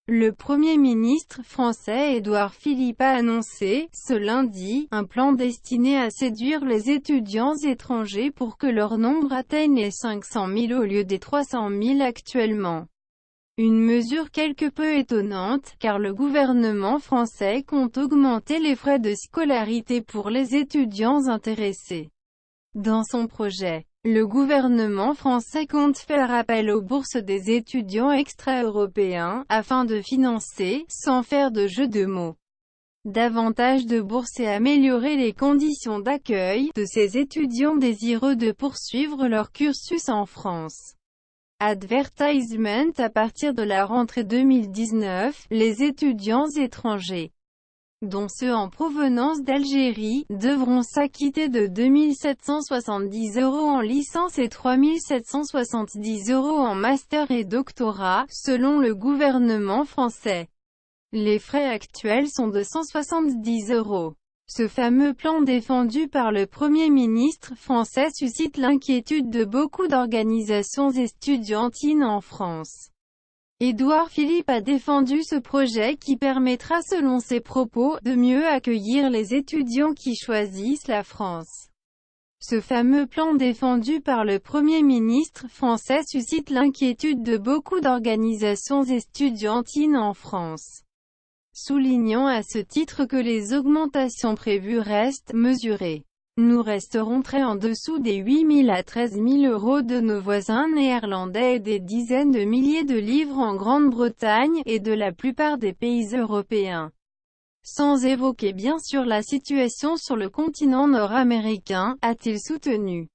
Le Premier ministre français Édouard Philippe a annoncé, ce lundi, un plan destiné à séduire les étudiants étrangers pour que leur nombre atteigne les 500 000 au lieu des 300 000 actuellement. Une mesure quelque peu étonnante, car le gouvernement français compte augmenter les frais de scolarité pour les étudiants intéressés. Dans son projet, le gouvernement français compte faire appel aux bourses des étudiants extra-européens, afin de financer, sans faire de jeu de mots, davantage de bourses et améliorer les conditions d'accueil de ces étudiants désireux de poursuivre leur cursus en France. Advertisement. À partir de la rentrée 2019, les étudiants étrangers, dont ceux en provenance d'Algérie, devront s'acquitter de 2 770 € en licence et 3 770 € en master et doctorat, selon le gouvernement français. Les frais actuels sont de 170 €. Ce fameux plan défendu par le Premier ministre français suscite l'inquiétude de beaucoup d'organisations estudiantines en France. Édouard Philippe a défendu ce projet qui permettra selon ses propos, de mieux accueillir les étudiants qui choisissent la France. Ce fameux plan défendu par le Premier ministre français suscite l'inquiétude de beaucoup d'organisations estudiantines en France. Soulignant à ce titre que les augmentations prévues restent mesurées. Nous resterons très en dessous des 8 000 à 13 000 € de nos voisins néerlandais et des dizaines de milliers de livres en Grande-Bretagne, et de la plupart des pays européens. Sans évoquer bien sûr la situation sur le continent nord-américain, a-t-il soutenu.